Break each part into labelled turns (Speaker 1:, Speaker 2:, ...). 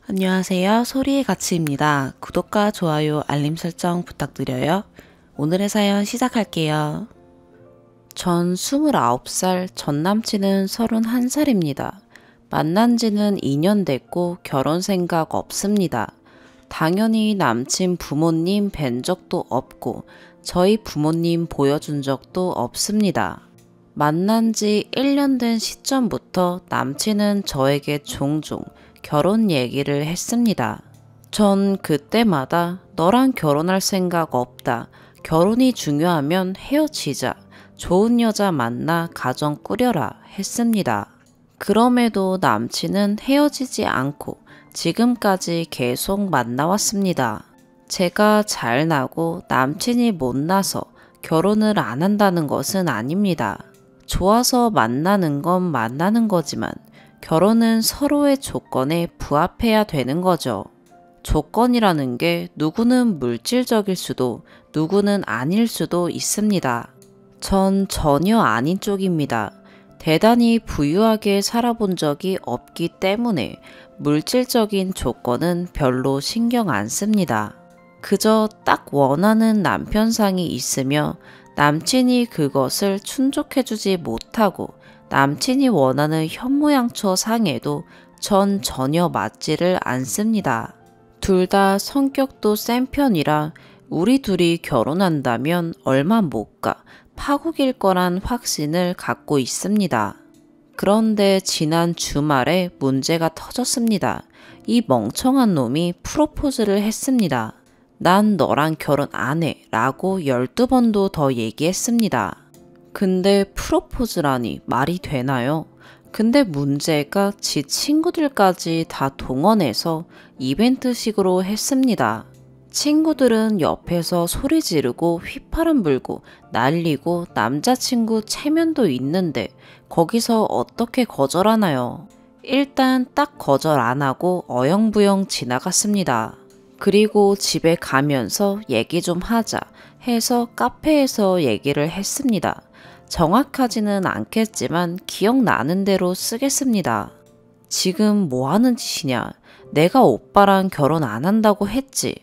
Speaker 1: 안녕하세요. 소리의 가치입니다. 구독과 좋아요, 알림 설정 부탁드려요. 오늘의 사연 시작할게요. 전 29살, 전 남친은 31살입니다. 만난 지는 2년 됐고 결혼 생각 없습니다. 당연히 남친 부모님 뵌 적도 없고 저희 부모님 보여준 적도 없습니다. 만난 지 1년 된 시점부터 남친은 저에게 종종 결혼 얘기를 했습니다. 전 그때마다 너랑 결혼할 생각 없다. 결혼이 중요하면 헤어지자. 좋은 여자 만나 가정 꾸려라 했습니다. 그럼에도 남친은 헤어지지 않고 지금까지 계속 만나왔습니다. 제가 잘 나고 남친이 못나서 결혼을 안 한다는 것은 아닙니다. 좋아서 만나는 건 만나는 거지만 결혼은 서로의 조건에 부합해야 되는 거죠. 조건이라는 게 누구는 물질적일 수도 누구는 아닐 수도 있습니다. 전 전혀 아닌 쪽입니다. 대단히 부유하게 살아본 적이 없기 때문에 물질적인 조건은 별로 신경 안 씁니다. 그저 딱 원하는 남편상이 있으며 남친이 그것을 충족해주지 못하고 남친이 원하는 현모양처 상에도 전 전혀 맞지를 않습니다. 둘 다 성격도 센 편이라 우리 둘이 결혼한다면 얼마 못 가 파국일 거란 확신을 갖고 있습니다. 그런데 지난 주말에 문제가 터졌습니다. 이 멍청한 놈이 프로포즈를 했습니다. 난 너랑 결혼 안 해 라고 12번도 더 얘기했습니다. 근데 프로포즈라니 말이 되나요? 근데 문제가 지 친구들까지 다 동원해서 이벤트식으로 했습니다. 친구들은 옆에서 소리 지르고 휘파람 불고 난리고 남자친구 체면도 있는데 거기서 어떻게 거절하나요? 일단 딱 거절 안 하고 어영부영 지나갔습니다. 그리고 집에 가면서 얘기 좀 하자 해서 카페에서 얘기를 했습니다. 정확하지는 않겠지만 기억나는 대로 쓰겠습니다. 지금 뭐 하는 짓이냐? 내가 오빠랑 결혼 안 한다고 했지?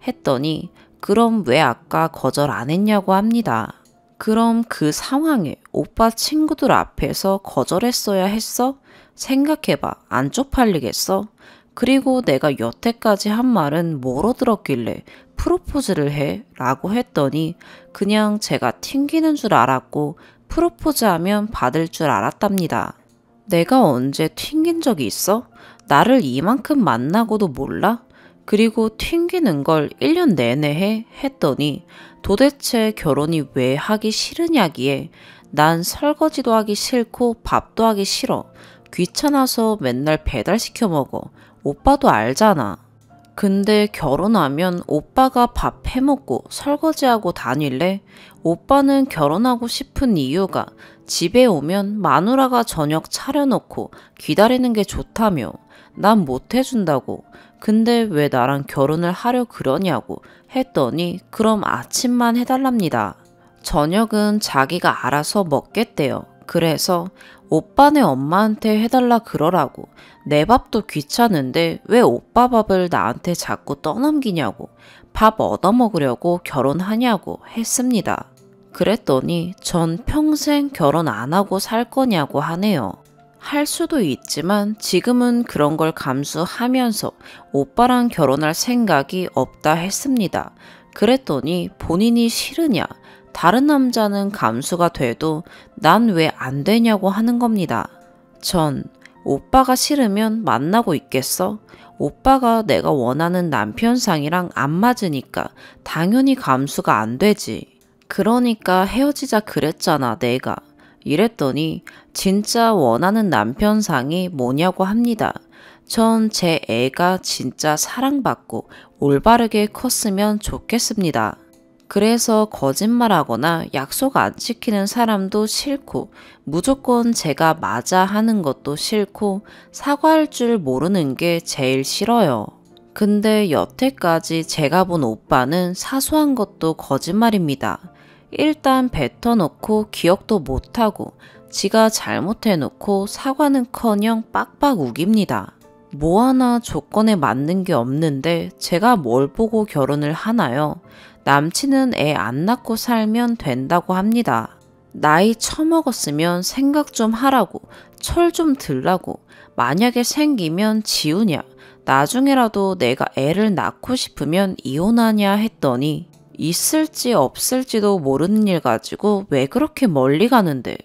Speaker 1: 했더니 그럼 왜 아까 거절 안 했냐고 합니다. 그럼 그 상황에 오빠 친구들 앞에서 거절했어야 했어? 생각해봐. 안 쪽팔리겠어? 그리고 내가 여태까지 한 말은 뭐로 들었길래 프로포즈를 해? 라고 했더니 그냥 제가 튕기는 줄 알았고 프로포즈하면 받을 줄 알았답니다. 내가 언제 튕긴 적이 있어? 나를 이만큼 만나고도 몰라? 그리고 튕기는 걸 1년 내내 해? 했더니 도대체 결혼이 왜 하기 싫으냐기에 난 설거지도 하기 싫고 밥도 하기 싫어. 귀찮아서 맨날 배달시켜 먹어. 오빠도 알잖아. 근데 결혼하면 오빠가 밥 해먹고 설거지하고 다닐래? 오빠는 결혼하고 싶은 이유가 집에 오면 마누라가 저녁 차려놓고 기다리는 게 좋다며. 난 못해준다고. 근데 왜 나랑 결혼을 하려 그러냐고 했더니 그럼 아침만 해달랍니다. 저녁은 자기가 알아서 먹겠대요. 그래서 오빠네 엄마한테 해달라 그러라고. 내 밥도 귀찮은데 왜 오빠 밥을 나한테 자꾸 떠넘기냐고. 밥 얻어먹으려고 결혼하냐고 했습니다. 그랬더니 전 평생 결혼 안 하고 살 거냐고 하네요. 할 수도 있지만 지금은 그런 걸 감수하면서 오빠랑 결혼할 생각이 없다 했습니다. 그랬더니 본인이 싫으냐? 다른 남자는 감수가 돼도 난 왜 안 되냐고 하는 겁니다. 전 오빠가 싫으면 만나고 있겠어? 오빠가 내가 원하는 남편상이랑 안 맞으니까 당연히 감수가 안 되지. 그러니까 헤어지자 그랬잖아 내가. 이랬더니 진짜 원하는 남편상이 뭐냐고 합니다. 전 제 애가 진짜 사랑받고 올바르게 컸으면 좋겠습니다. 그래서 거짓말하거나 약속 안 지키는 사람도 싫고 무조건 제가 맞아 하는 것도 싫고 사과할 줄 모르는 게 제일 싫어요. 근데 여태까지 제가 본 오빠는 사소한 것도 거짓말입니다. 일단 뱉어놓고 기억도 못하고 지가 잘못해놓고 사과는커녕 빡빡 우깁니다. 뭐 하나 조건에 맞는 게 없는데 제가 뭘 보고 결혼을 하나요? 남친은 애 안 낳고 살면 된다고 합니다. 나이 처먹었으면 생각 좀 하라고, 철 좀 들라고, 만약에 생기면 지우냐, 나중에라도 내가 애를 낳고 싶으면 이혼하냐 했더니 있을지 없을지도 모르는 일 가지고 왜 그렇게 멀리 가는데,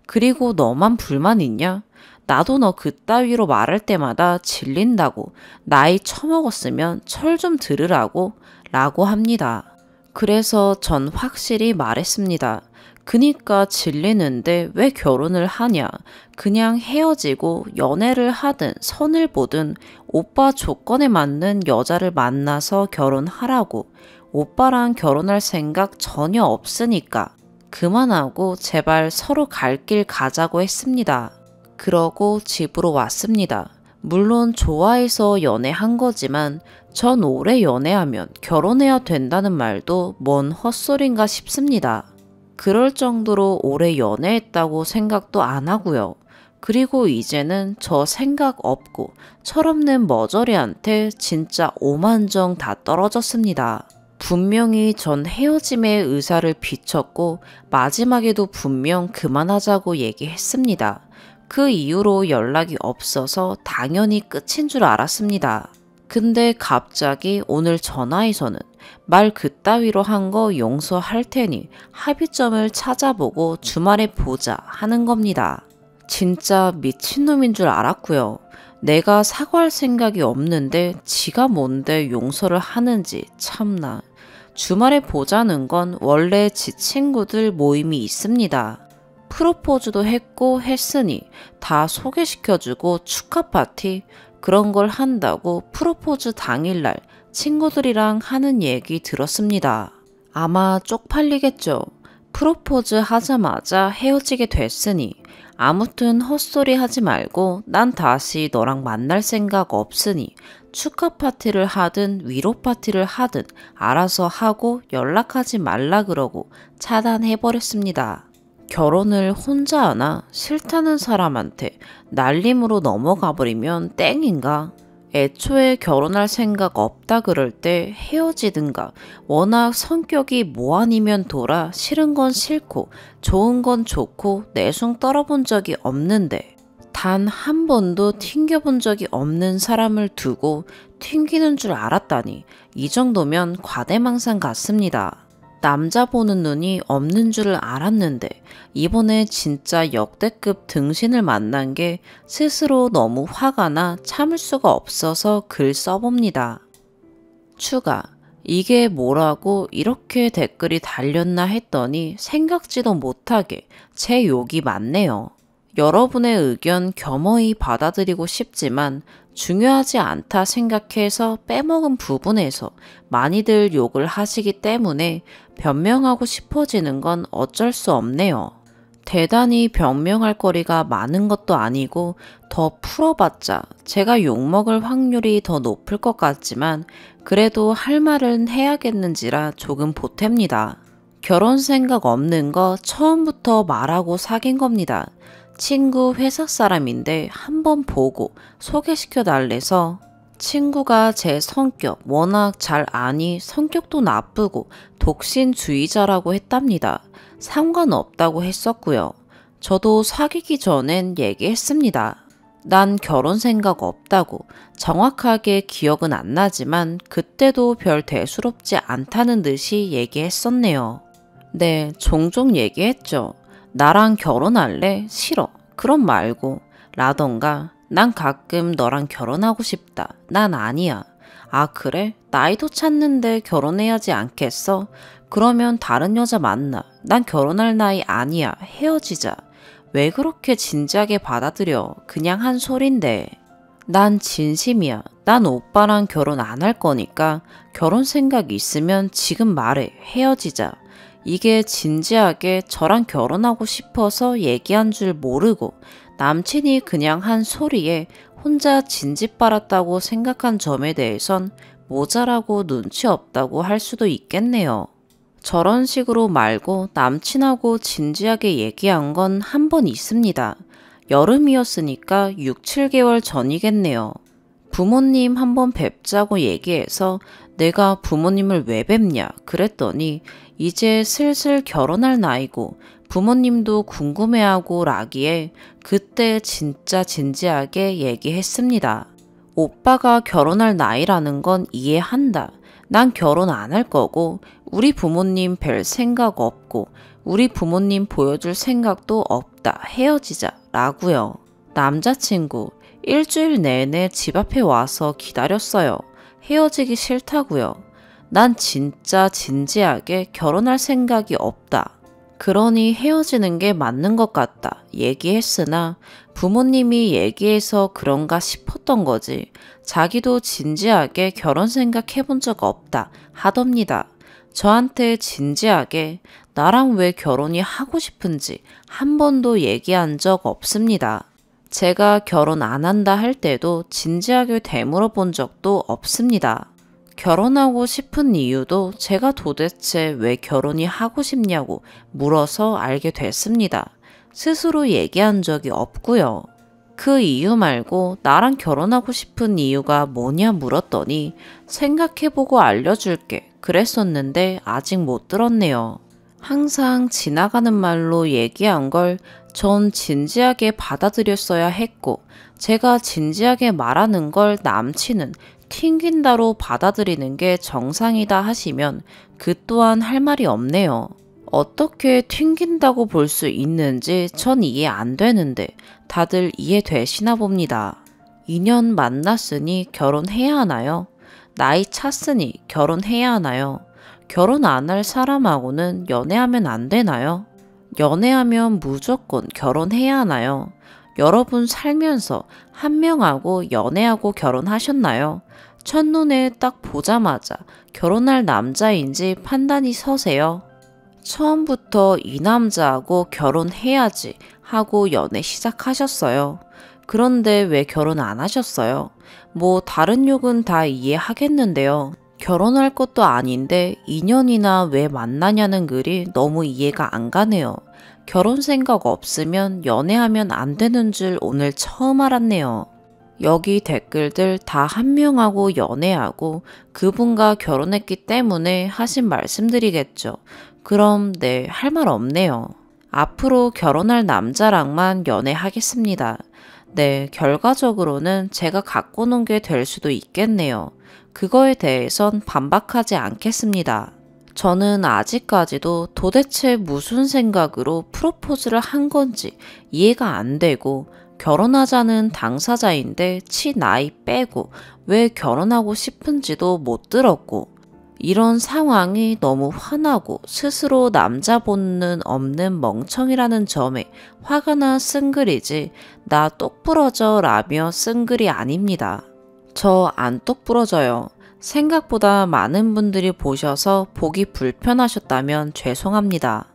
Speaker 1: 그리고 너만 불만 있냐? 나도 너 그따위로 말할 때마다 질린다고, 나이 처먹었으면 철 좀 들으라고 라고 합니다. 그래서 전 확실히 말했습니다. 그니까 질리는데 왜 결혼을 하냐? 그냥 헤어지고 연애를 하든 선을 보든 오빠 조건에 맞는 여자를 만나서 결혼하라고. 오빠랑 결혼할 생각 전혀 없으니까 그만하고 제발 서로 갈 길 가자고 했습니다. 그러고 집으로 왔습니다. 물론 좋아해서 연애한 거지만 전 오래 연애하면 결혼해야 된다는 말도 뭔 헛소린가 싶습니다. 그럴 정도로 오래 연애했다고 생각도 안 하고요. 그리고 이제는 저 생각 없고 철없는 머저리한테 진짜 오만정 다 떨어졌습니다. 분명히 전 헤어짐의 의사를 비췄고 마지막에도 분명 그만하자고 얘기했습니다. 그 이후로 연락이 없어서 당연히 끝인 줄 알았습니다. 근데 갑자기 오늘 전화에서는 말 그따위로 한 거 용서할 테니 합의점을 찾아보고 주말에 보자 하는 겁니다. 진짜 미친놈인 줄 알았고요. 내가 사과할 생각이 없는데 지가 뭔데 용서를 하는지 참나. 주말에 보자는 건 원래 지 친구들 모임이 있습니다. 프로포즈도 했고 했으니 다 소개시켜주고 축하 파티 그런 걸 한다고 프로포즈 당일날 친구들이랑 하는 얘기 들었습니다. 아마 쪽팔리겠죠. 프로포즈 하자마자 헤어지게 됐으니 아무튼 헛소리 하지 말고 난 다시 너랑 만날 생각 없으니 축하 파티를 하든 위로 파티를 하든 알아서 하고 연락하지 말라 그러고 차단해버렸습니다. 결혼을 혼자 하나 싫다는 사람한테 날림으로 넘어가 버리면 땡인가? 애초에 결혼할 생각 없다 그럴 때 헤어지든가. 워낙 성격이 뭐 아니면 돌아 싫은 건 싫고 좋은 건 좋고 내숭 떨어본 적이 없는데 단 한 번도 튕겨본 적이 없는 사람을 두고 튕기는 줄 알았다니 이 정도면 과대망상 같습니다. 남자 보는 눈이 없는 줄 알았는데 이번에 진짜 역대급 등신을 만난 게 스스로 너무 화가 나 참을 수가 없어서 글 써봅니다. 추가. 이게 뭐라고 이렇게 댓글이 달렸나 했더니 생각지도 못하게 제 욕이 많네요. 여러분의 의견 겸허히 받아들이고 싶지만 중요하지 않다 생각해서 빼먹은 부분에서 많이들 욕을 하시기 때문에 변명하고 싶어지는 건 어쩔 수 없네요. 대단히 변명할 거리가 많은 것도 아니고 더 풀어봤자 제가 욕먹을 확률이 더 높을 것 같지만 그래도 할 말은 해야겠는지라 조금 보탭니다. 결혼 생각 없는 거 처음부터 말하고 사귄 겁니다. 친구 회사 사람인데 한번 보고 소개시켜 달래서 친구가 제 성격 워낙 잘 아니 성격도 나쁘고 독신주의자라고 했답니다. 상관없다고 했었고요. 저도 사귀기 전엔 얘기했습니다. 난 결혼 생각 없다고. 정확하게 기억은 안 나지만 그때도 별 대수롭지 않다는 듯이 얘기했었네요. 네, 종종 얘기했죠. 나랑 결혼할래? 싫어. 그럼 말고. 라던가 난 가끔 너랑 결혼하고 싶다. 난 아니야. 아 그래? 나이도 찼는데 결혼해야지 않겠어? 그러면 다른 여자 만나. 난 결혼할 나이 아니야. 헤어지자. 왜 그렇게 진지하게 받아들여? 그냥 한 소린데. 난 진심이야. 난 오빠랑 결혼 안 할 거니까 결혼 생각 있으면 지금 말해. 헤어지자. 이게 진지하게 저랑 결혼하고 싶어서 얘기한 줄 모르고 남친이 그냥 한 소리에 혼자 진지 빨았다고 생각한 점에 대해선 모자라고 눈치 없다고 할 수도 있겠네요. 저런 식으로 말고 남친하고 진지하게 얘기한 건 한 번 있습니다. 여름이었으니까 6, 7개월 전이겠네요. 부모님 한번 뵙자고 얘기해서 내가 부모님을 왜 뵙냐 그랬더니 이제 슬슬 결혼할 나이고 부모님도 궁금해하고 라기에 그때 진짜 진지하게 얘기했습니다. 오빠가 결혼할 나이라는 건 이해한다. 난 결혼 안 할 거고 우리 부모님 뵐 생각 없고 우리 부모님 보여줄 생각도 없다. 헤어지자 라고요. 남자친구 일주일 내내 집 앞에 와서 기다렸어요. 헤어지기 싫다고요. 난 진짜 진지하게 결혼할 생각이 없다. 그러니 헤어지는 게 맞는 것 같다 얘기했으나 부모님이 얘기해서 그런가 싶었던 거지 자기도 진지하게 결혼 생각해본 적 없다 하답니다. 저한테 진지하게 나랑 왜 결혼이 하고 싶은지 한 번도 얘기한 적 없습니다. 제가 결혼 안 한다 할 때도 진지하게 되물어 본 적도 없습니다. 결혼하고 싶은 이유도 제가 도대체 왜 결혼이 하고 싶냐고 물어서 알게 됐습니다. 스스로 얘기한 적이 없고요. 그 이유 말고 나랑 결혼하고 싶은 이유가 뭐냐 물었더니 생각해보고 알려줄게 그랬었는데 아직 못 들었네요. 항상 지나가는 말로 얘기한 걸 전 진지하게 받아들였어야 했고 제가 진지하게 말하는 걸 남친은 튕긴다로 받아들이는 게 정상이다 하시면 그 또한 할 말이 없네요. 어떻게 튕긴다고 볼 수 있는지 전 이해 안 되는데 다들 이해되시나 봅니다. 2년 만났으니 결혼해야 하나요? 나이 찼으니 결혼해야 하나요? 결혼 안 할 사람하고는 연애하면 안 되나요? 연애하면 무조건 결혼해야 하나요? 여러분 살면서 한 명하고 연애하고 결혼하셨나요? 첫눈에 딱 보자마자 결혼할 남자인지 판단이 서세요? 처음부터 이 남자하고 결혼해야지 하고 연애 시작하셨어요. 그런데 왜 결혼 안 하셨어요? 뭐 다른 욕은 다 이해하겠는데요. 결혼할 것도 아닌데 2년이나 왜 만나냐는 글이 너무 이해가 안 가네요. 결혼 생각 없으면 연애하면 안 되는 줄 오늘 처음 알았네요. 여기 댓글들 다 한 명하고 연애하고 그분과 결혼했기 때문에 하신 말씀들이겠죠. 그럼 네, 할 말 없네요. 앞으로 결혼할 남자랑만 연애하겠습니다. 네, 결과적으로는 제가 갖고 논 게 될 수도 있겠네요. 그거에 대해선 반박하지 않겠습니다. 저는 아직까지도 도대체 무슨 생각으로 프로포즈를 한 건지 이해가 안 되고 결혼하자는 당사자인데 치 나이 빼고 왜 결혼하고 싶은지도 못 들었고 이런 상황이 너무 화나고 스스로 남자 본능 없는 멍청이라는 점에 화가 나 쓴 글이지 나 똑부러져 라며 쓴 글이 아닙니다. 저 안 똑부러져요. 생각보다 많은 분들이 보셔서 보기 불편하셨다면 죄송합니다.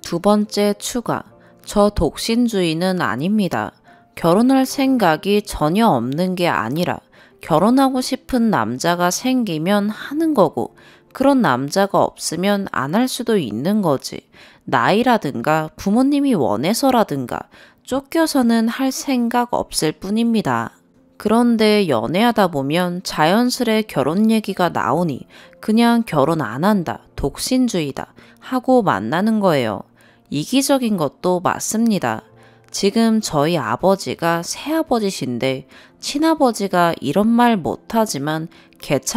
Speaker 1: 두 번째 추가. 저 독신주의는 아닙니다. 결혼할 생각이 전혀 없는 게 아니라 결혼하고 싶은 남자가 생기면 하는 거고 그런 남자가 없으면 안 할 수도 있는 거지. 나이라든가 부모님이 원해서라든가 쫓겨서는 할 생각 없을 뿐입니다. 그런데 연애하다 보면 자연스레 결혼 얘기가 나오니 그냥 결혼 안 한다, 독신주의다 하고 만나는 거예요. 이기적인 것도 맞습니다. 지금 저희 아버지가 새아버지신데 친아버지가 이런 말 못하지만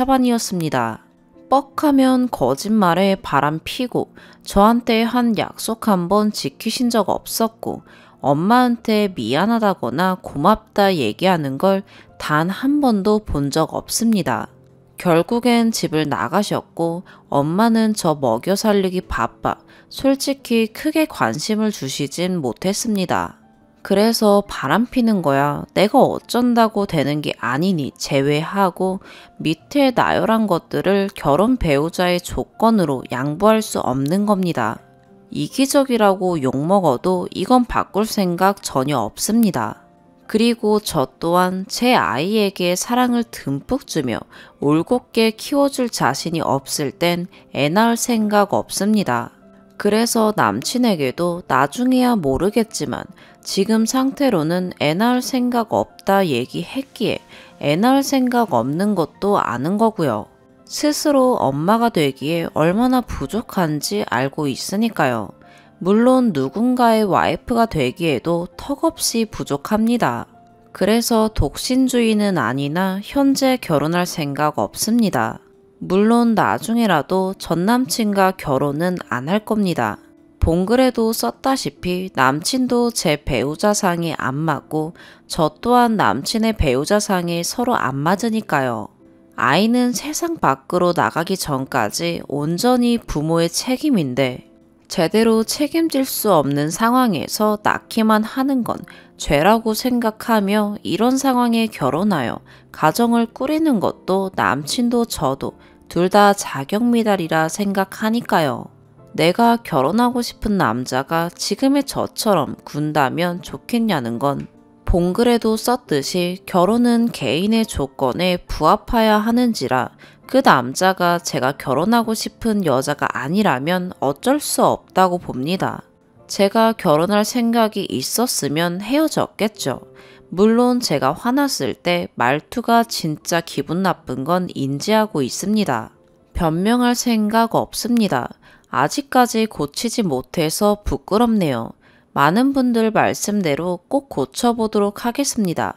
Speaker 1: 개차반이었습니다. 뻑하면 거짓말에 바람 피고 저한테 한 약속 한번 지키신 적 없었고 엄마한테 미안하다거나 고맙다 얘기하는 걸 단 한 번도 본 적 없습니다. 결국엔 집을 나가셨고 엄마는 저 먹여 살리기 바빠 솔직히 크게 관심을 주시진 못했습니다. 그래서 바람 피는 거야. 내가 어쩐다고 되는 게 아니니 제외하고 밑에 나열한 것들을 결혼 배우자의 조건으로 양보할 수 없는 겁니다. 이기적이라고 욕먹어도 이건 바꿀 생각 전혀 없습니다. 그리고 저 또한 제 아이에게 사랑을 듬뿍 주며 올곧게 키워줄 자신이 없을 땐 애 낳을 생각 없습니다. 그래서 남친에게도 나중에야 모르겠지만 지금 상태로는 애 낳을 생각 없다 얘기했기에 애 낳을 생각 없는 것도 아는 거고요. 스스로 엄마가 되기에 얼마나 부족한지 알고 있으니까요. 물론 누군가의 와이프가 되기에도 턱없이 부족합니다. 그래서 독신주의는 아니나 현재 결혼할 생각 없습니다. 물론 나중에라도 전남친과 결혼은 안 할 겁니다. 본글에도 썼다시피 남친도 제 배우자상이 안 맞고 저 또한 남친의 배우자상이 서로 안 맞으니까요. 아이는 세상 밖으로 나가기 전까지 온전히 부모의 책임인데 제대로 책임질 수 없는 상황에서 낳기만 하는 건 죄라고 생각하며 이런 상황에 결혼하여 가정을 꾸리는 것도 남친도 저도 둘 다 자격미달이라 생각하니까요. 내가 결혼하고 싶은 남자가 지금의 저처럼 군다면 좋겠냐는 건 본글에도 썼듯이 결혼은 개인의 조건에 부합해야 하는지라 그 남자가 제가 결혼하고 싶은 여자가 아니라면 어쩔 수 없다고 봅니다. 제가 결혼할 생각이 있었으면 헤어졌겠죠. 물론 제가 화났을 때 말투가 진짜 기분 나쁜 건 인지하고 있습니다. 변명할 생각 없습니다. 아직까지 고치지 못해서 부끄럽네요. 많은 분들 말씀대로 꼭 고쳐보도록 하겠습니다.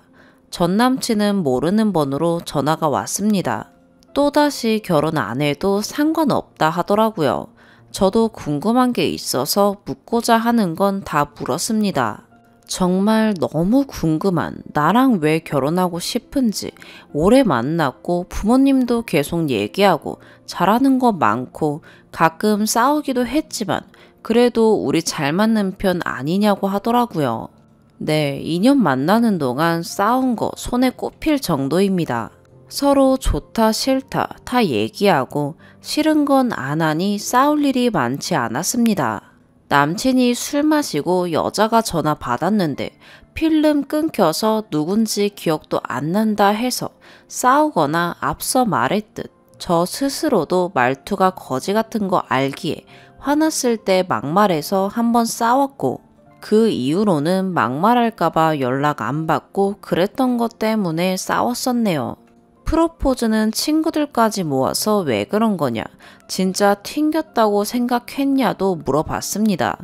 Speaker 1: 전 남친은 모르는 번호로 전화가 왔습니다. 또다시 결혼 안 해도 상관없다 하더라고요. 저도 궁금한 게 있어서 묻고자 하는 건 다 물었습니다. 정말 너무 궁금한 나랑 왜 결혼하고 싶은지 오래 만났고 부모님도 계속 얘기하고 잘하는 거 많고 가끔 싸우기도 했지만 그래도 우리 잘 맞는 편 아니냐고 하더라고요. 네, 2년 만나는 동안 싸운 거 손에 꼽힐 정도입니다. 서로 좋다 싫다 다 얘기하고 싫은 건 안 하니 싸울 일이 많지 않았습니다. 남친이 술 마시고 여자가 전화 받았는데 필름 끊겨서 누군지 기억도 안 난다 해서 싸우거나 앞서 말했듯 저 스스로도 말투가 거지 같은 거 알기에 화났을 때 막말해서 한번 싸웠고 그 이후로는 막말할까봐 연락 안 받고 그랬던 것 때문에 싸웠었네요. 프로포즈는 친구들까지 모아서 왜 그런 거냐, 진짜 튕겼다고 생각했냐도 물어봤습니다.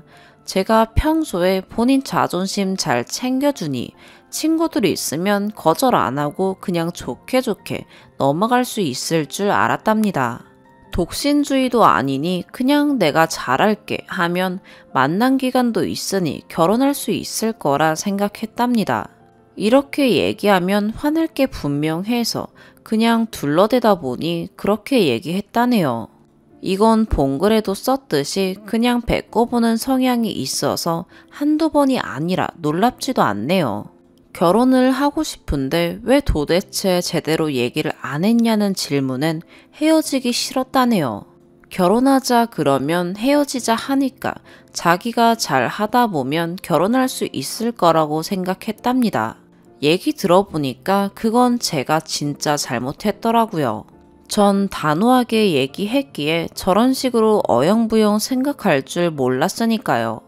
Speaker 1: 제가 평소에 본인 자존심 잘 챙겨주니 친구들이 있으면 거절 안 하고 그냥 좋게 넘어갈 수 있을 줄 알았답니다. 독신주의도 아니니 그냥 내가 잘할게 하면 만난 기간도 있으니 결혼할 수 있을 거라 생각했답니다. 이렇게 얘기하면 화낼 게 분명해서 그냥 둘러대다 보니 그렇게 얘기했다네요. 이건 본글에도 썼듯이 그냥 뱉고보는 성향이 있어서 한두 번이 아니라 놀랍지도 않네요. 결혼을 하고 싶은데 왜 도대체 제대로 얘기를 안 했냐는 질문엔 헤어지기 싫었다네요. 결혼하자 그러면 헤어지자 하니까 자기가 잘 하다 보면 결혼할 수 있을 거라고 생각했답니다. 얘기 들어보니까 그건 제가 진짜 잘못했더라고요. 전 단호하게 얘기했기에 저런 식으로 어영부영 생각할 줄 몰랐으니까요.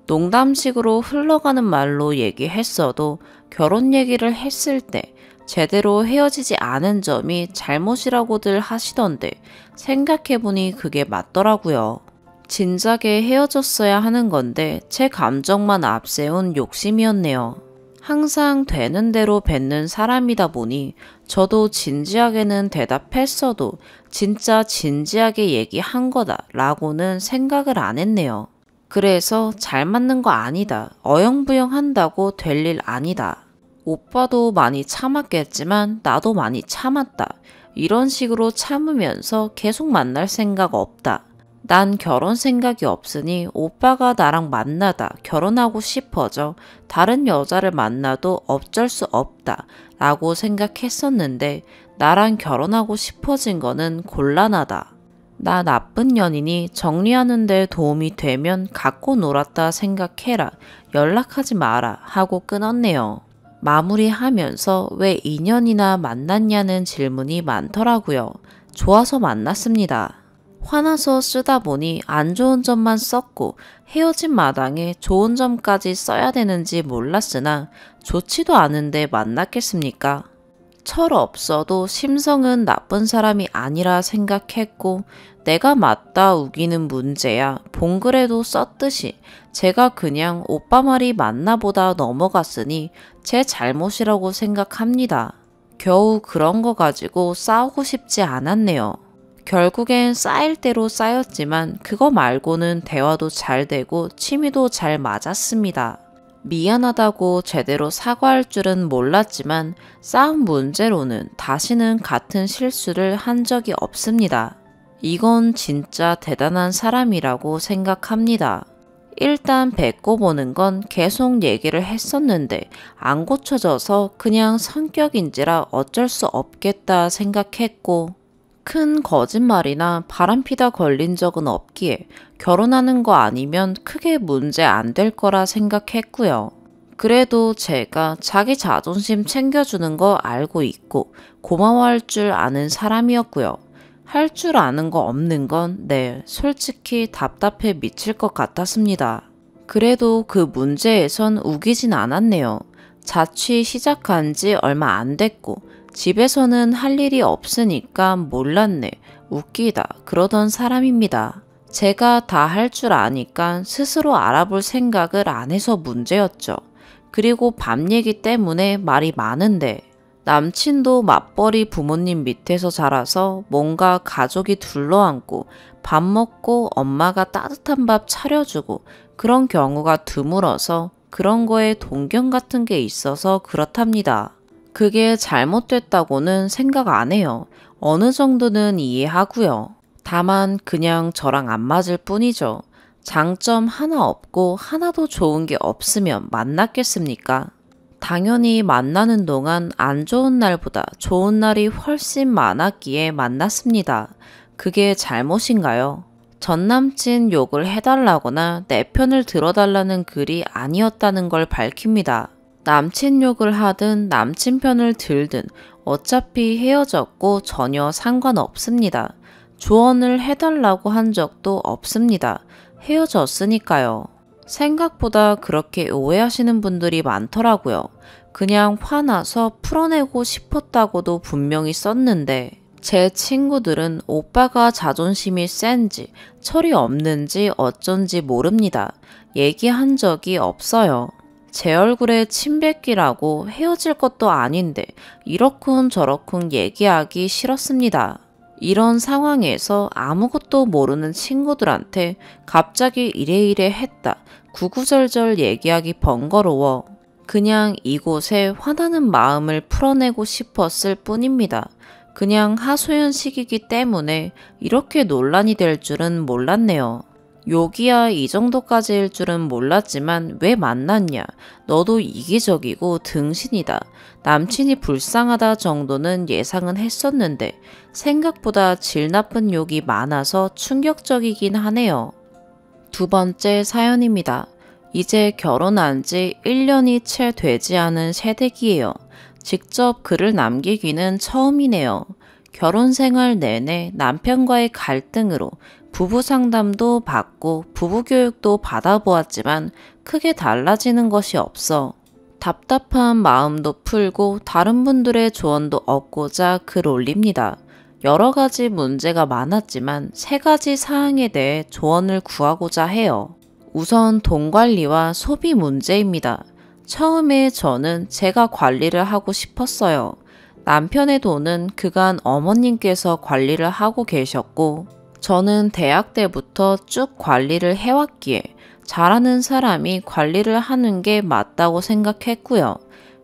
Speaker 1: 농담식으로 흘러가는 말로 얘기했어도 결혼 얘기를 했을 때 제대로 헤어지지 않은 점이 잘못이라고들 하시던데 생각해보니 그게 맞더라고요. 진작에 헤어졌어야 하는 건데 제 감정만 앞세운 욕심이었네요. 항상 되는 대로 뱉는 사람이다 보니 저도 진지하게는 대답했어도 진짜 진지하게 얘기한 거다 라고는 생각을 안 했네요. 그래서 잘 맞는 거 아니다, 어영부영 한다고 될 일 아니다, 오빠도 많이 참았겠지만 나도 많이 참았다, 이런 식으로 참으면서 계속 만날 생각 없다, 난 결혼 생각이 없으니 오빠가 나랑 만나다 결혼하고 싶어져 다른 여자를 만나도 어쩔 수 없다 라고 생각했었는데 나랑 결혼하고 싶어진 거는 곤란하다. 나 나쁜 년이니 정리하는 데 도움이 되면 갖고 놀았다 생각해라, 연락하지 마라 하고 끊었네요. 마무리하면서 왜 2년이나 만났냐는 질문이 많더라고요. 좋아서 만났습니다. 화나서 쓰다 보니 안 좋은 점만 썼고 헤어진 마당에 좋은 점까지 써야 되는지 몰랐으나 좋지도 않은데 만났겠습니까? 철 없어도 심성은 나쁜 사람이 아니라 생각했고 내가 맞다 우기는 문제야 봉글에도 썼듯이 제가 그냥 오빠 말이 맞나 보다 넘어갔으니 제 잘못이라고 생각합니다. 겨우 그런 거 가지고 싸우고 싶지 않았네요. 결국엔 쌓일 대로 쌓였지만 그거 말고는 대화도 잘 되고 취미도 잘 맞았습니다. 미안하다고 제대로 사과할 줄은 몰랐지만 싸움 문제로는 다시는 같은 실수를 한 적이 없습니다. 이건 진짜 대단한 사람이라고 생각합니다. 일단 뱉고 보는 건 계속 얘기를 했었는데 안 고쳐져서 그냥 성격인지라 어쩔 수 없겠다 생각했고 큰 거짓말이나 바람피다 걸린 적은 없기에 결혼하는 거 아니면 크게 문제 안 될 거라 생각했고요. 그래도 제가 자기 자존심 챙겨주는 거 알고 있고 고마워할 줄 아는 사람이었고요. 할 줄 아는 거 없는 건 솔직히 답답해 미칠 것 같았습니다. 그래도 그 문제에선 우기진 않았네요. 자취 시작한 지 얼마 안 됐고 집에서는 할 일이 없으니까 몰랐네, 웃기다 그러던 사람입니다. 제가 다 할 줄 아니까 스스로 알아볼 생각을 안 해서 문제였죠. 그리고 밥 얘기 때문에 말이 많은데 남친도 맞벌이 부모님 밑에서 자라서 뭔가 가족이 둘러앉고 밥 먹고 엄마가 따뜻한 밥 차려주고 그런 경우가 드물어서 그런 거에 동경 같은 게 있어서 그렇답니다. 그게 잘못됐다고는 생각 안 해요. 어느 정도는 이해하고요. 다만 그냥 저랑 안 맞을 뿐이죠. 장점 하나 없고 하나도 좋은 게 없으면 만났겠습니까? 당연히 만나는 동안 안 좋은 날보다 좋은 날이 훨씬 많았기에 만났습니다. 그게 잘못인가요? 전 남친 욕을 해달라거나 내 편을 들어달라는 글이 아니었다는 걸 밝힙니다. 남친 욕을 하든 남친 편을 들든 어차피 헤어졌고 전혀 상관없습니다. 조언을 해달라고 한 적도 없습니다. 헤어졌으니까요. 생각보다 그렇게 오해하시는 분들이 많더라고요. 그냥 화나서 풀어내고 싶었다고도 분명히 썼는데 제 친구들은 오빠가 자존심이 센지 철이 없는지 어쩐지 모릅니다. 얘기한 적이 없어요. 제 얼굴에 침 뱉기라고 헤어질 것도 아닌데 이러쿵 저러쿵 얘기하기 싫었습니다. 이런 상황에서 아무것도 모르는 친구들한테 갑자기 이래이래 했다, 구구절절 얘기하기 번거로워 그냥 이곳에 화나는 마음을 풀어내고 싶었을 뿐입니다. 그냥 하소연식이기 때문에 이렇게 논란이 될 줄은 몰랐네요. 욕이야 이 정도까지일 줄은 몰랐지만 왜 만났냐, 너도 이기적이고 등신이다, 남친이 불쌍하다 정도는 예상은 했었는데 생각보다 질 나쁜 욕이 많아서 충격적이긴 하네요. 두 번째 사연입니다. 이제 결혼한 지 1년이 채 되지 않은 새댁이에요. 직접 글을 남기기는 처음이네요. 결혼 생활 내내 남편과의 갈등으로 부부 상담도 받고 부부 교육도 받아보았지만 크게 달라지는 것이 없어 답답한 마음도 풀고 다른 분들의 조언도 얻고자 글 올립니다. 여러 가지 문제가 많았지만 3가지 사항에 대해 조언을 구하고자 해요. 우선 돈 관리와 소비 문제입니다. 처음에 저는 제가 관리를 하고 싶었어요. 남편의 돈은 그간 어머님께서 관리를 하고 계셨고 저는 대학 때부터 쭉 관리를 해왔기에 잘하는 사람이 관리를 하는 게 맞다고 생각했고요.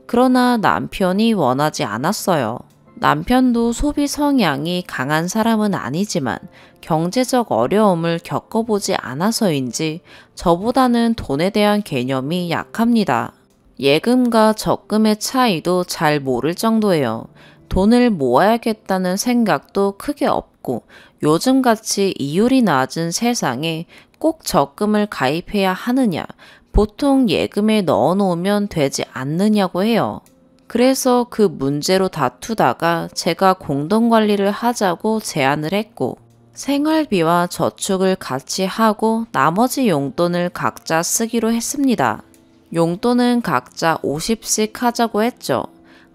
Speaker 1: 그러나 남편이 원하지 않았어요. 남편도 소비 성향이 강한 사람은 아니지만 경제적 어려움을 겪어보지 않아서인지 저보다는 돈에 대한 개념이 약합니다. 예금과 적금의 차이도 잘 모를 정도예요. 돈을 모아야겠다는 생각도 크게 없고 요즘같이 이율이 낮은 세상에 꼭 적금을 가입해야 하느냐, 보통 예금에 넣어놓으면 되지 않느냐고 해요. 그래서 그 문제로 다투다가 제가 공동관리를 하자고 제안을 했고 생활비와 저축을 같이 하고 나머지 용돈을 각자 쓰기로 했습니다. 용돈은 각자 50씩 하자고 했죠.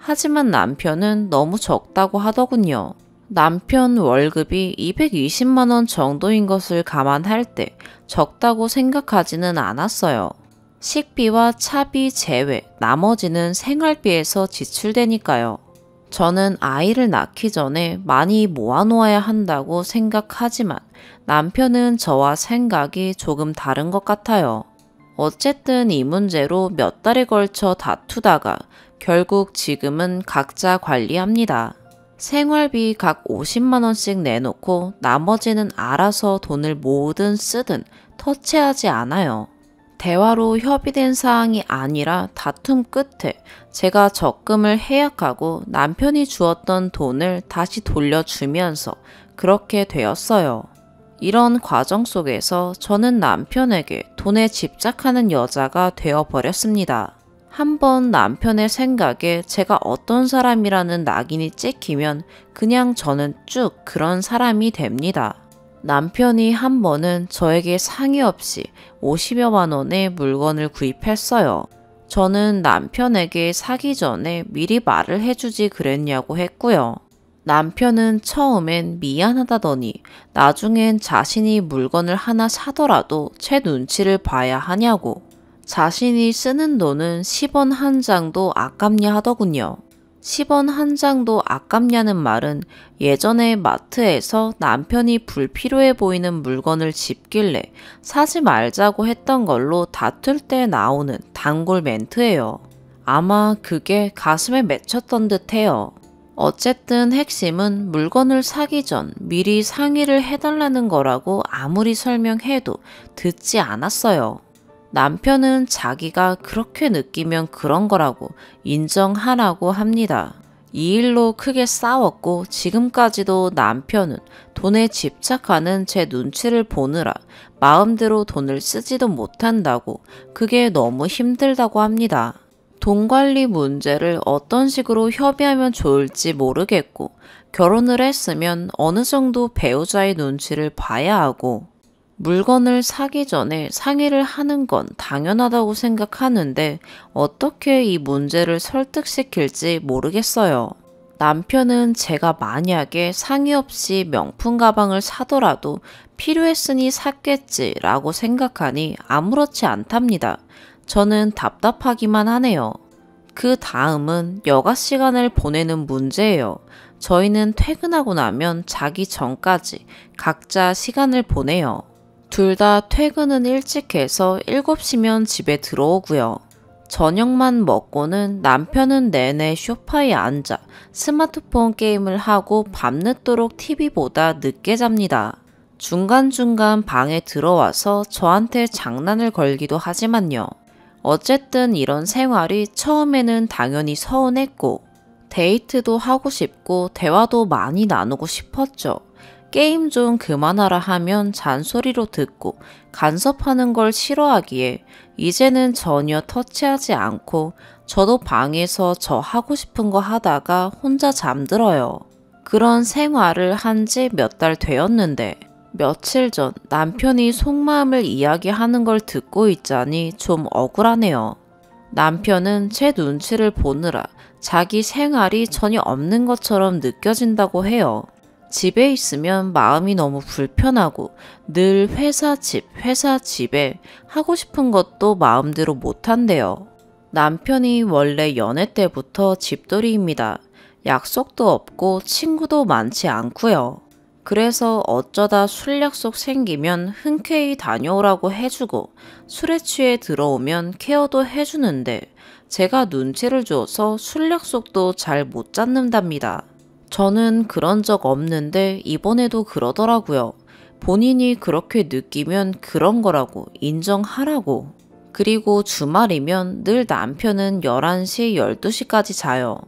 Speaker 1: 하지만 남편은 너무 적다고 하더군요. 남편 월급이 220만 원 정도인 것을 감안할 때 적다고 생각하지는 않았어요. 식비와 차비 제외, 나머지는 생활비에서 지출되니까요. 저는 아이를 낳기 전에 많이 모아놓아야 한다고 생각하지만 남편은 저와 생각이 조금 다른 것 같아요. 어쨌든 이 문제로 몇 달에 걸쳐 다투다가 결국 지금은 각자 관리합니다. 생활비 각 50만 원씩 내놓고 나머지는 알아서 돈을 모으든 쓰든 터치하지 않아요. 대화로 협의된 사항이 아니라 다툼 끝에 제가 적금을 해약하고 남편이 주었던 돈을 다시 돌려주면서 그렇게 되었어요. 이런 과정 속에서 저는 남편에게 돈에 집착하는 여자가 되어버렸습니다. 한번 남편의 생각에 제가 어떤 사람이라는 낙인이 찍히면 그냥 저는 쭉 그런 사람이 됩니다. 남편이 한 번은 저에게 상의 없이 50여만 원의 물건을 구입했어요. 저는 남편에게 사기 전에 미리 말을 해주지 그랬냐고 했고요. 남편은 처음엔 미안하다더니 나중엔 자신이 물건을 하나 사더라도 제 눈치를 봐야 하냐고, 자신이 쓰는 돈은 10원 한 장도 아깝냐 하더군요. 10원 한 장도 아깝냐는 말은 예전에 마트에서 남편이 불필요해 보이는 물건을 집길래 사지 말자고 했던 걸로 다툴 때 나오는 단골 멘트예요. 아마 그게 가슴에 맺혔던 듯해요. 어쨌든 핵심은 물건을 사기 전 미리 상의를 해달라는 거라고 아무리 설명해도 듣지 않았어요. 남편은 자기가 그렇게 느끼면 그런 거라고 인정하라고 합니다. 이 일로 크게 싸웠고 지금까지도 남편은 돈에 집착하는 제 눈치를 보느라 마음대로 돈을 쓰지도 못한다고, 그게 너무 힘들다고 합니다. 돈 관리 문제를 어떤 식으로 협의하면 좋을지 모르겠고, 결혼을 했으면 어느 정도 배우자의 눈치를 봐야 하고, 물건을 사기 전에 상의를 하는 건 당연하다고 생각하는데 어떻게 이 문제를 설득시킬지 모르겠어요. 남편은 제가 만약에 상의 없이 명품 가방을 사더라도 필요했으니 샀겠지라고 생각하니 아무렇지 않답니다. 저는 답답하기만 하네요. 그 다음은 여가 시간을 보내는 문제예요. 저희는 퇴근하고 나면 자기 전까지 각자 시간을 보내요. 둘 다 퇴근은 일찍 해서 7시면 집에 들어오고요. 저녁만 먹고는 남편은 내내 소파에 앉아 스마트폰 게임을 하고 밤늦도록 TV보다 늦게 잡니다. 중간중간 방에 들어와서 저한테 장난을 걸기도 하지만요. 어쨌든 이런 생활이 처음에는 당연히 서운했고 데이트도 하고 싶고 대화도 많이 나누고 싶었죠. 게임 좀 그만하라 하면 잔소리로 듣고 간섭하는 걸 싫어하기에 이제는 전혀 터치하지 않고 저도 방에서 저 하고 싶은 거 하다가 혼자 잠들어요. 그런 생활을 한 지 몇 달 되었는데 며칠 전 남편이 속마음을 이야기하는 걸 듣고 있자니 좀 억울하네요. 남편은 제 눈치를 보느라 자기 생활이 전혀 없는 것처럼 느껴진다고 해요. 집에 있으면 마음이 너무 불편하고 늘 회사 집에 하고 싶은 것도 마음대로 못한대요. 남편이 원래 연애 때부터 집돌이입니다. 약속도 없고 친구도 많지 않고요. 그래서 어쩌다 술 약속 생기면 흔쾌히 다녀오라고 해주고 술에 취해 들어오면 케어도 해주는데 제가 눈치를 줘서 술 약속도 잘 못 잡는답니다. 저는 그런 적 없는데 이번에도 그러더라고요. 본인이 그렇게 느끼면 그런 거라고 인정하라고. 그리고 주말이면 늘 남편은 11시, 12시까지 자요.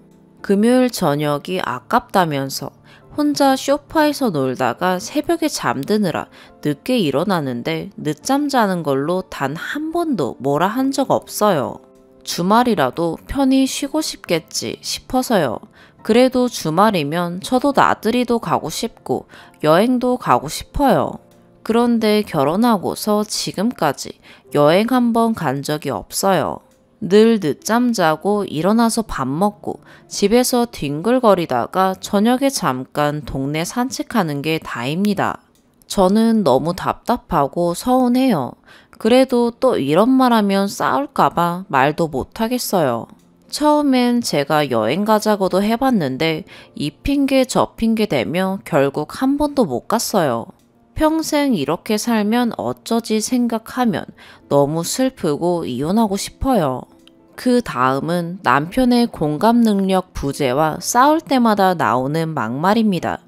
Speaker 1: 금요일 저녁이 아깝다면서 혼자 소파에서 놀다가 새벽에 잠드느라 늦게 일어나는데 늦잠 자는 걸로 단 한 번도 뭐라 한 적 없어요. 주말이라도 편히 쉬고 싶겠지 싶어서요. 그래도 주말이면 저도 나들이도 가고 싶고 여행도 가고 싶어요. 그런데 결혼하고서 지금까지 여행 한 번 간 적이 없어요. 늘 늦잠 자고 일어나서 밥 먹고 집에서 뒹굴거리다가 저녁에 잠깐 동네 산책하는 게 다입니다. 저는 너무 답답하고 서운해요. 그래도 또 이런 말 하면 싸울까봐 말도 못하겠어요. 처음엔 제가 여행 가자고도 해봤는데 이 핑계 저 핑계 대며 결국 한 번도 못 갔어요. 평생 이렇게 살면 어쩌지 생각하면 너무 슬프고 이혼하고 싶어요. 그 다음은 남편의 공감 능력 부재와 싸울 때마다 나오는 막말입니다.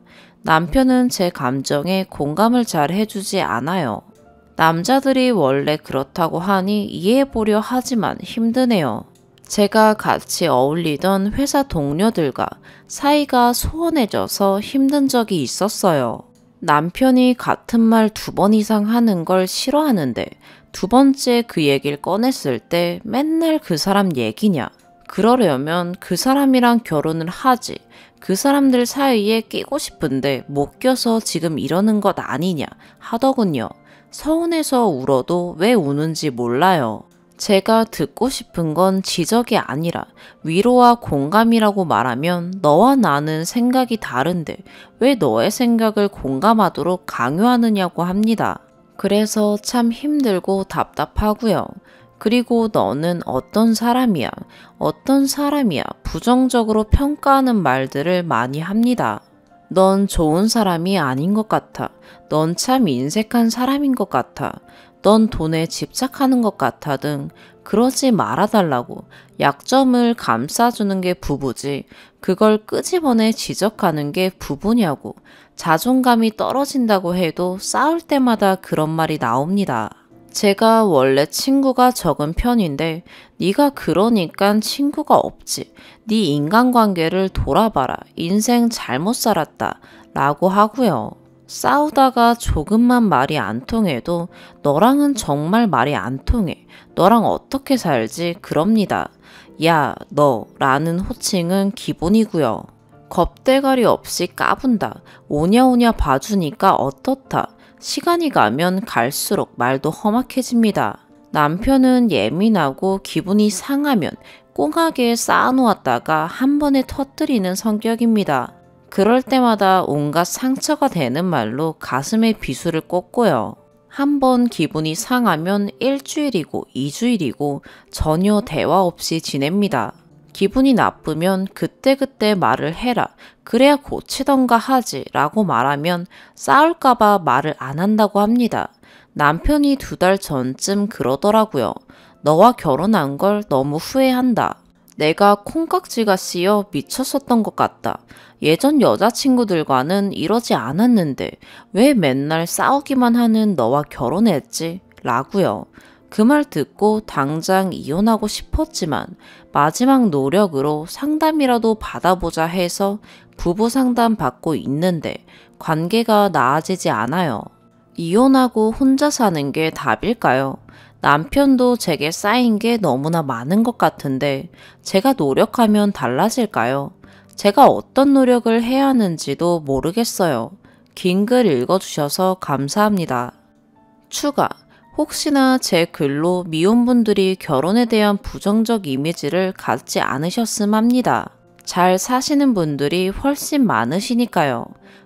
Speaker 1: 남편은 제 감정에 공감을 잘 해주지 않아요. 남자들이 원래 그렇다고 하니 이해해보려 하지만 힘드네요. 제가 같이 어울리던 회사 동료들과 사이가 소원해져서 힘든 적이 있었어요. 남편이 같은 말 2번 이상 하는 걸 싫어하는데 2번째 그 얘기를 꺼냈을 때 맨날 그 사람 얘기냐. 그러려면 그 사람이랑 결혼을 하지. 그 사람들 사이에 끼고 싶은데 못 껴서 지금 이러는 것 아니냐 하더군요. 서운해서 울어도 왜 우는지 몰라요. 제가 듣고 싶은 건 지적이 아니라 위로와 공감이라고 말하면 너와 나는 생각이 다른데 왜 너의 생각을 공감하도록 강요하느냐고 합니다. 그래서 참 힘들고 답답하고요. 그리고 너는 어떤 사람이야, 어떤 사람이야 부정적으로 평가하는 말들을 많이 합니다. 넌 좋은 사람이 아닌 것 같아. 넌 참 인색한 사람인 것 같아. 넌 돈에 집착하는 것 같아 등 그러지 말아달라고 약점을 감싸주는 게 부부지 그걸 끄집어내 지적하는 게 부부냐고 자존감이 떨어진다고 해도 싸울 때마다 그런 말이 나옵니다. 제가 원래 친구가 적은 편인데 네가 그러니깐 친구가 없지. 네 인간관계를 돌아봐라. 인생 잘못 살았다. 라고 하고요. 싸우다가 조금만 말이 안 통해도 너랑은 정말 말이 안 통해. 너랑 어떻게 살지? 그럽니다. 야, 너 라는 호칭은 기본이고요. 겁대가리 없이 까분다. 오냐오냐 봐주니까 어떻다. 시간이 가면 갈수록 말도 험악해집니다. 남편은 예민하고 기분이 상하면 꽁하게 쌓아놓았다가 한 번에 터뜨리는 성격입니다. 그럴 때마다 온갖 상처가 되는 말로 가슴에 비수를 꽂고요. 한 번 기분이 상하면 1주일이고 2주일이고 전혀 대화 없이 지냅니다. 기분이 나쁘면 그때그때 말을 해라. 그래야 고치던가 하지 라고 말하면 싸울까봐 말을 안 한다고 합니다. 남편이 2달 전쯤 그러더라고요. 너와 결혼한 걸 너무 후회한다. 내가 콩깍지가 씌여 미쳤었던 것 같다. 예전 여자친구들과는 이러지 않았는데 왜 맨날 싸우기만 하는 너와 결혼했지? 라고요. 그 말 듣고 당장 이혼하고 싶었지만 마지막 노력으로 상담이라도 받아보자 해서 부부 상담 받고 있는데 관계가 나아지지 않아요. 이혼하고 혼자 사는 게 답일까요? 남편도 제게 쌓인 게 너무나 많은 것 같은데 제가 노력하면 달라질까요? 제가 어떤 노력을 해야 하는지도 모르겠어요. 긴 글 읽어주셔서 감사합니다. 추가. 혹시나 제 글로 미혼분들이 결혼에 대한 부정적 이미지를 갖지 않으셨음 합니다. 잘 사시는 분들이 훨씬 많으시니까요.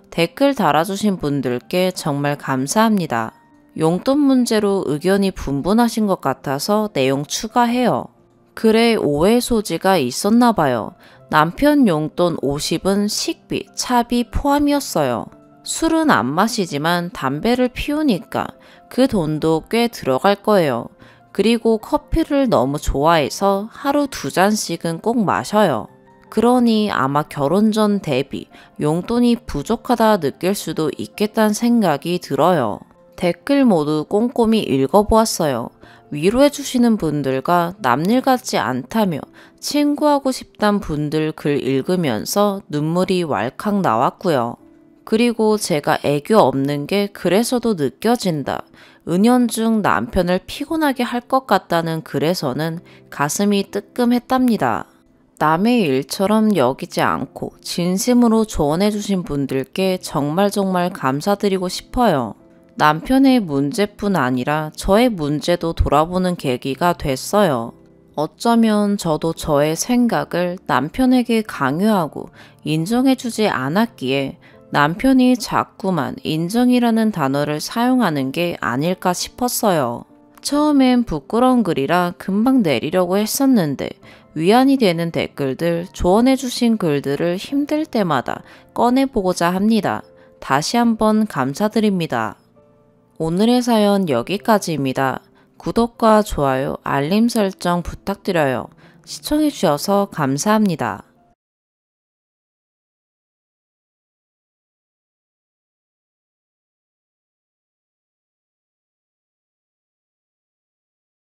Speaker 1: 댓글 달아주신 분들께 정말 감사합니다. 용돈 문제로 의견이 분분하신 것 같아서 내용 추가해요. 글에 오해 소지가 있었나 봐요. 남편 용돈 50은 식비, 차비 포함이었어요. 술은 안 마시지만 담배를 피우니까 그 돈도 꽤 들어갈 거예요. 그리고 커피를 너무 좋아해서 하루 2잔씩은 꼭 마셔요. 그러니 아마 결혼 전 대비 용돈이 부족하다 느낄 수도 있겠다는 생각이 들어요. 댓글 모두 꼼꼼히 읽어보았어요. 위로해주시는 분들과 남일 같지 않다며 친구하고 싶단 분들 글 읽으면서 눈물이 왈칵 나왔고요. 그리고 제가 애교 없는 게 그래서도 느껴진다. 은연중 남편을 피곤하게 할 것 같다는 글에서는 가슴이 뜨끔했답니다. 남의 일처럼 여기지 않고 진심으로 조언해주신 분들께 정말 감사드리고 싶어요. 남편의 문제뿐 아니라 저의 문제도 돌아보는 계기가 됐어요. 어쩌면 저도 저의 생각을 남편에게 강요하고 인정해주지 않았기에 남편이 자꾸만 인정이라는 단어를 사용하는 게 아닐까 싶었어요. 처음엔 부끄러운 글이라 금방 내리려고 했었는데 위안이 되는 댓글들, 조언해주신 글들을 힘들 때마다 꺼내보고자 합니다. 다시 한번 감사드립니다. 오늘의 사연 여기까지입니다. 구독과 좋아요, 알림 설정 부탁드려요. 시청해주셔서 감사합니다.